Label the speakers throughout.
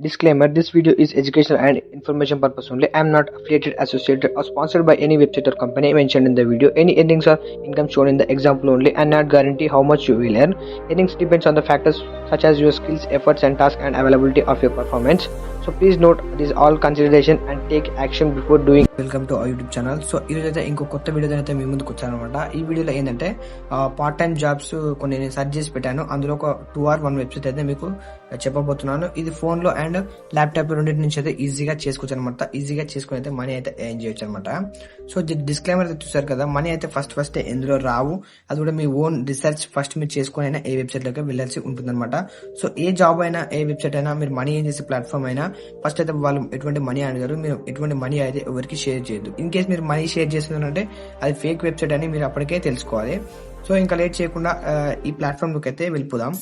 Speaker 1: Disclaimer: this video is educational and information purpose only. I am not affiliated, associated, or sponsored by any website or company mentioned in the video. Any earnings or income shown in the example only and not guarantee how much you will earn. Earnings depends on the factors such as your skills, efforts, and tasks and availability of your performance. So please note this all consideration and take action before doing. Welcome to our YouTube channel. So ఈరోజు అయితే ఇంకో కొత్త video అయితే మీ ముందుకు వచ్చాను అనమాట. ఈ వీడియోలో ఏంటంటే పార్ట్ టైం జాబ్స్ కొన్ని నేను సెర్చ్ చేసి పెట్టాను. అందులో ఒక 2 or 1 వెబ్సైట్ అయితే మీకు చెప్పబోతున్నాను. ఇది ఫోన్ లో అండ్ ల్యాప్టాప్ రెండింటి నుంచి అయితే ఈజీగా చేసుకోవచ్చు అనమాట. ఈజీగా చేసుకుని అయితే మనీ అయితే ఎర్న్ చేయొచ్చు అనమాట. సో డిస్క్లైమర్ అయితే చూసారు కదా, మనీ అయితే ఫస్ట్ ఎందులో రావు. అది కూడా మీ ఓన్ రీసెర్చ్ ఫస్ట్ మీరు చేసుకుని అయినా ఏ వెబ్సైట్ లోకి వెళ్ళాల్సి ఉంటుంది అనమాట. సో ఏ జాబ్ అయినా ఏ వెబ్సైట్ అయినా మీరు మనీ ఏం చేసే ప్లాట్ఫామ్ అయినా ఫస్ట్ అయితే వాళ్ళు ఎటువంటి మనీ అడిగారు, మీరు ఎటువంటి మనీ అయితే ఎవరికి షేర్ చేయొద్దు. ఇన్ కేస్ మీరు మనీ షేర్ చేస్తున్నారంటే అది ఫేక్ వెబ్సైట్ అని మీరు అప్పటికే తెలుసుకోవాలి. సో ఇంకా లేట్ చేయకుండా ఈ ప్లాట్ఫామ్ లోకి అయితే వెళ్ళిపోదాం.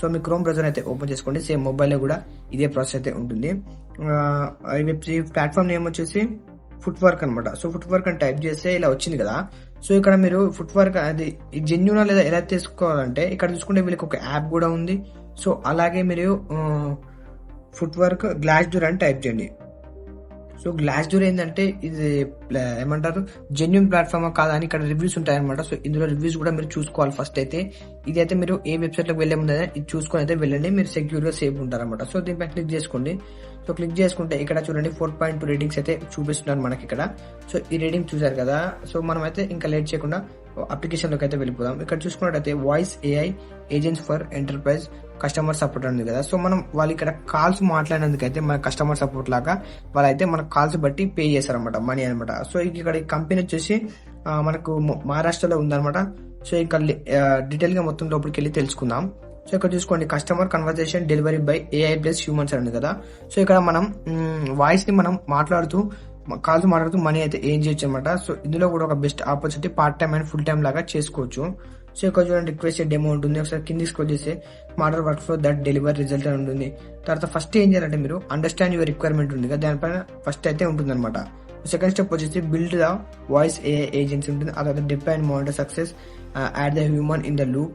Speaker 1: సో మీ క్రోమ్ బ్రౌజర్ అయితే ఓపెన్ చేసుకోండి. సేమ్ మొబైల్లో కూడా ఇదే ప్రాసెస్ అయితే ఉంటుంది. ఈ ప్లాట్ఫామ్ నేమ్ వచ్చేసి ఫుట్ వర్క్ అనమాట. సో ఫుట్ వర్క్ అని టైప్ చేస్తే ఇలా వచ్చింది కదా. సో ఇక్కడ మీరు ఫుట్ వర్క్ అది జెన్యూనా లేదా ఎలా తీసుకోవాలంటే ఇక్కడ చూసుకుంటే వీళ్ళకి ఒక యాప్ కూడా ఉంది. సో అలాగే మీరు ఫుట్ వర్క్ గ్లాస్ డోర్ అని టైప్ చేయండి. సో గ్లాస్ డోర్ ఏంటంటే ఇది ఏమంటారు జెన్యూన్ ప్లాట్ఫామ్ కాదా అని ఇక్కడ రివ్యూస్ ఉంటాయి అనమాట. సో ఇందులో రివ్యూస్ కూడా మీరు చూసుకోవాలి ఫస్ట్ అయితే. ఇది అయితే మీరు ఏ వెబ్సైట్ లోకి వెళ్లే ముందు ఇది చూసుకొని అయితే వెళ్ళండి, మీరు సెక్యూర్ గా సేఫ్ ఉంటారన్నమాట. సో దీనిపై క్లిక్ చేసుకోండి. సో క్లిక్ చేసుకుంటే ఇక్కడ చూడండి 4.2 రేటింగ్స్ అయితే చూపిస్తున్నారు మనకి ఇక్కడ. సో ఈ రేటింగ్ చూసారు కదా. సో మనం అయితే ఇంకా లేట్ చేయకుండా అప్లికేషన్ లోకి అయితే వెళ్ళిపోదాం. ఇక్కడ చూసుకున్నట్టయితే voice AI agents for enterprise customer support ఉంది కదా. సో మనం వాళ్ళు ఇక్కడ కాల్స్ మాట్లాడినందుకైతే మన కస్టమర్ సపోర్ట్ లాగా వాళ్ళైతే మన కాల్స్ బట్టి పే చేస్తారనమాట మనీ అనమాట. సో ఇక్కడ ఈ కంపెనీ వచ్చేసి మనకు మహారాష్ట్రలో ఉందన్నమాట. సో ఇంకా డీటెయిల్ గా మొత్తం లోపలికి వెళ్ళి తెలుసుకుందాం. సో ఇక్కడ చూసుకోండి customer conversation delivery by AI plus humans అని కదా. సో ఇక్కడ మనం వాయిస్ ని మనం కాల్స్ మాట్లాడుతూ మనీ అయితే ఏం చేయొచ్చు అనమాట. సో ఇందులో కూడా ఒక best opportunity part time and full time లాగా చేసుకోవచ్చు. సో ఇక్కడ చూడండి రిక్వెస్ట్ డెమో ఉంటుంది. ఒకసారి కింద స్క్రోల్ చేస్తే model work flow that deliver result అని ఉంటుంది. తర్వాత ఫస్ట్ ఏం చేయాలంటే మీరు అండర్స్టాండ్ యువర్ రిక్వైర్మెంట్ ఉంది కదా, దానిపైన ఫస్ట్ అయితే ఉంటుంది అనమాట. సెకండ్ స్టెప్ వచ్చేసి build the voice AI agency ఉంటుంది. ఆ తర్వాత depend monitor success add the human in the loop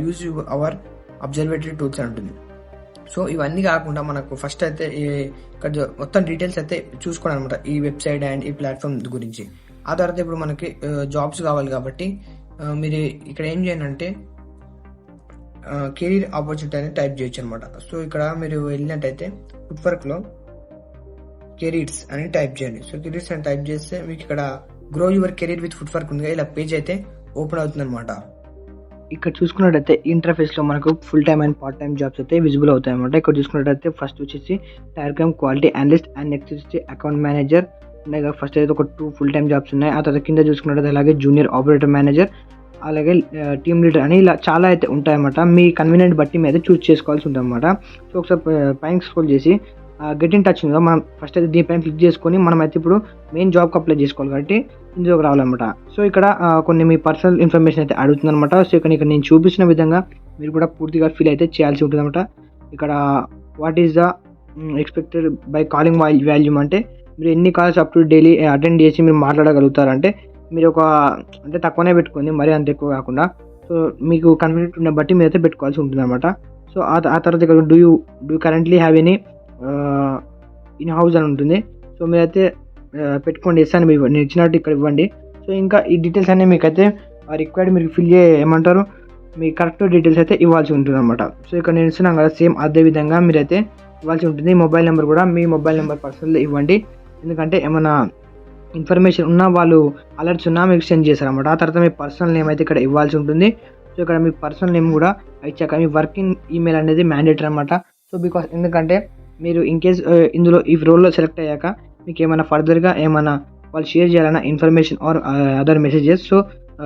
Speaker 1: use our observatory tools అని ఉంటుంది. సో ఇవన్నీ కాకుండా మనకు ఫస్ట్ అయితే ఇక్కడ మొత్తం డీటెయిల్స్ అయితే చూసుకోండి అనమాట ఈ వెబ్సైట్ అండ్ ఈ ప్లాట్ఫామ్ గురించి. ఆ తర్వాత ఇప్పుడు మనకి జాబ్స్ కావాలి కాబట్టి మీరు ఇక్కడ ఏం చేయండి అంటే కెరీర్ ఆపర్చునిటీ అనేది టైప్ చేయొచ్చు అనమాట. సో ఇక్కడ మీరు వెళ్ళినట్టయితే ఫుట్ వర్క్ లో కెరీర్స్ అని టైప్ చేయండి. సో కెరీర్స్ అని టైప్ చేస్తే మీకు ఇక్కడ grow your career with foot work ఉంది, ఇలా పేజ్ అయితే ఓపెన్ అవుతుంది అనమాట. ఇక్కడ చూసుకున్నట్టయితే ఇంటర్ఫేస్ లో మనకు full time and part time jobs అయితే విజిబుల్ అవుతాయి అనమాట. ఇక్కడ చూసుకున్నట్టయితే ఫస్ట్ వచ్చేసి టైర్కామ్ క్వాలిటీ అనలిస్ట్ అండ్ నెక్స్ట్ వచ్చేసి అకౌంట్ మేనేజర్ ఉన్నాయి. ఫస్ట్ అయితే ఒక 2 ఫుల్ టైమ్ జాబ్స్ ఉన్నాయి. ఆ తర్వాత కింద చూసుకున్నట్టయితే అలాగే జూనియర్ ఆపరేటర్ మేనేజర్ అలాగే టీమ్ లీడర్ అని ఇలా చాలా అయితే ఉంటాయన్నమాట. మీ కన్వీనియంట్ బట్టి మీద చూస్ చేసుకోవాల్సి ఉంటుంది అనమాట. సో ఒకసారి పైన స్క్రోల్ చేసి గెట్ ఇన్ టచ్ ఉందా మనం ఫస్ట్ అయితే దీనిపైన క్లిక్ చేసుకొని మనం అయితే ఇప్పుడు మెయిన్ జాబ్కి అప్లై చేసుకోవాలి కాబట్టి ఇందులోకి రావాలన్నమాట. సో ఇక్కడ కొన్ని మీ పర్సనల్ ఇన్ఫర్మేషన్ అయితే అడుగుతుంది అనమాట. సో ఇక్కడ నేను చూపించిన విధంగా మీరు కూడా పూర్తిగా ఫిల్ అయితే చేయాల్సి ఉంటుంది అనమాట. ఇక్కడ what is the expected by calling volume అంటే మీరు ఎన్ని calls up to daily attend చేసి మీరు మాట్లాడగలుగుతారంటే మీరు ఒక అంటే తక్కువనే పెట్టుకోండి, మరీ అంత ఎక్కువ కాకుండా. సో మీకు కన్వీనియంట్ ఉన్న బట్టి మీరు అయితే పెట్టుకోవాల్సి ఉంటుంది అనమాట. సో ఆ తర్వాత ఇక్కడ do you currently have any in house అని ఉంటుంది. సో మీరైతే పెట్టుకోండి, ఎస్ అని నేను ఇచ్చినట్టు ఇక్కడ ఇవ్వండి. సో ఇంకా ఈ డీటెయిల్స్ అన్నీ మీకైతే రిక్వైర్డ్ మీరు ఫిల్ ఏమంటారు మీ కరెక్ట్ డీటెయిల్స్ అయితే ఇవ్వాల్సి ఉంటుంది అనమాట. సో ఇక్కడ నేను ఇస్తున్నాను కదా సేమ్ అదే విధంగా మీరైతే ఇవ్వాల్సి ఉంటుంది. మొబైల్ నెంబర్ కూడా మీ మొబైల్ నెంబర్ పర్సనల్ ఇవ్వండి, ఎందుకంటే ఏమైనా ఇన్ఫర్మేషన్ ఉన్నా వాళ్ళు అలర్ట్స్ ఉన్నా మీకు సెండ్ చేస్తారన్నమాట. ఆ తర్వాత మీ పర్సనల్ నేమ్ అయితే ఇక్కడ ఇవ్వాల్సి ఉంటుంది. సో ఇక్కడ మీ పర్సనల్ నేమ్ కూడా ఇచ్చాక మీ వర్కింగ్ ఈమెయిల్ అనేది మ్యాండేటరీ అనమాట. సో బికాస్ ఎందుకంటే మీరు ఇన్ కేస్ ఇందులో ఈ రోల్లో సెలెక్ట్ అయ్యాక మీకు ఏమైనా ఫర్దర్గా ఏమైనా వాళ్ళు షేర్ చేయాలన్న information are other messages so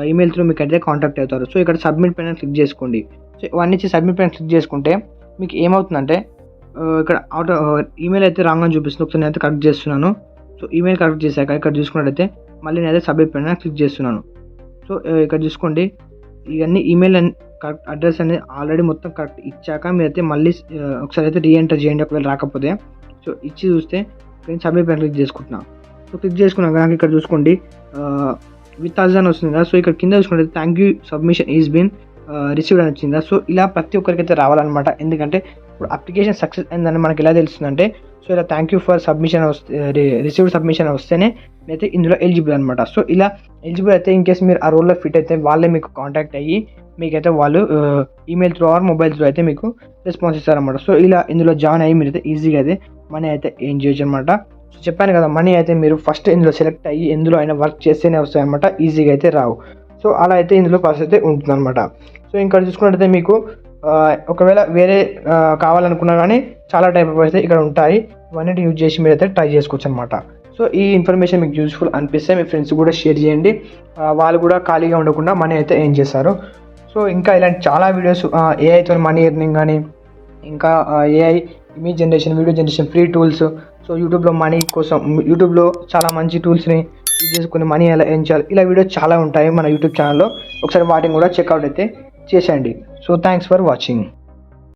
Speaker 1: email through మీకు అయితే కాంటాక్ట్ అవుతారు. సో ఇక్కడ సబ్మిట్ పైన క్లిక్ చేసుకోండి. సో ఇవన్నీ సబ్మిట్ పైన క్లిక్ చేసుకుంటే మీకు ఏమవుతుందంటే ఇక్కడ ఆటో ఈమెయిల్ అయితే రాంగ్ అని చూపిస్తుంది. ఒకసారి నేనైతే కరెక్ట్ చేస్తున్నాను. సో ఈమెయిల్ కరెక్ట్ చేశాక ఇక్కడ చూసుకున్నట్టయితే మళ్ళీ నేనైతే సబ్మిట్ పైన క్లిక్ చేస్తున్నాను. సో ఇక్కడ చూసుకోండి ఇవన్నీ ఈమెయిల్ కరెక్ట్ అడ్రస్ అనేది ఆల్రెడీ మొత్తం కరెక్ట్ ఇచ్చాక మీరైతే మళ్ళీ ఒకసారి అయితే రీఎంటర్ చేయండి ఒకవేళ రాకపోతే. సో ఇచ్చి చూస్తే నేను సబ్మిట్ పైన క్లిక్ చేసుకుంటున్నాను. సో క్లిక్ చేసుకున్నాక నాకు ఇక్కడ చూసుకోండి విత్ అస్ అని వస్తుంది కదా. సో ఇక్కడ కింద చూసుకుంటే thank you submission is been received అని వచ్చిందా. సో ఇలా ప్రతి ఒక్కరికైతే రావాలన్నమాట. ఎందుకంటే ఇప్పుడు అప్లికేషన్ సక్సెస్ అయిందని మనకి ఎలా తెలుస్తుందంటే, సో ఇలా థ్యాంక్ యూ ఫర్ సబ్మిషన్ వస్తే రిసీవ్డ్ సబ్మిషన్ వస్తేనే అయితే ఇందులో ఎలిజిబుల్ అనమాట. సో ఇలా ఎలిజిబుల్ అయితే ఇన్ కేస్ మీరు ఆ రోల్లో ఫిట్ అయితే వాళ్ళే మీకు కాంటాక్ట్ అయ్యి మీకైతే వాళ్ళు email through or mobile through అయితే మీకు రెస్పాన్స్ ఇస్తారనమాట. సో ఇలా ఇందులో జాయిన్ అయ్యి మీరు అయితే ఈజీగా అయితే మనీ అయితే ఏం చేయొచ్చు అనమాట. సో చెప్పాను కదా, మనీ అయితే మీరు ఫస్ట్ ఇందులో సెలెక్ట్ అయ్యి ఎందులో అయినా వర్క్ చేస్తేనే వస్తాయి అనమాట, ఈజీగా అయితే రావు. సో అలా అయితే ఇందులో ప్రాసెస్ అయితే ఉంటుందన్నమాట. సో ఇంకా చూసుకున్నట్టయితే మీకు ఒకవేళ వేరే కావాలనుకున్నా కానీ చాలా టైప్ ఆఫ్ అయితే ఇక్కడ ఉంటాయి. ఇవన్నీ యూజ్ చేసి మీరు అయితే ట్రై చేసుకోవచ్చు అనమాట. సో ఈ ఇన్ఫర్మేషన్ మీకు యూస్ఫుల్ అనిపిస్తే మీ ఫ్రెండ్స్ కూడా షేర్ చేయండి. వాళ్ళు కూడా ఖాళీగా ఉండకుండా మనీ అయితే ఏం చేస్తారు. సో ఇంకా ఇలాంటి చాలా వీడియోస్ ఏఐతో మనీ ఎర్నింగ్ కానీ, ఇంకా AI image generation, video generation, free tools, so యూట్యూబ్లో మనీ కోసం యూట్యూబ్లో చాలా మంచి టూల్స్ని యూజ్ చేసుకుని మనీ ఎలా ఎర్న్ చేయాలి, ఇలా వీడియోస్ చాలా ఉంటాయి మన యూట్యూబ్ ఛానల్లో. ఒకసారి వాటిని కూడా చెక్అవుట్ అయితే చేసేయండి. So thanks for watching.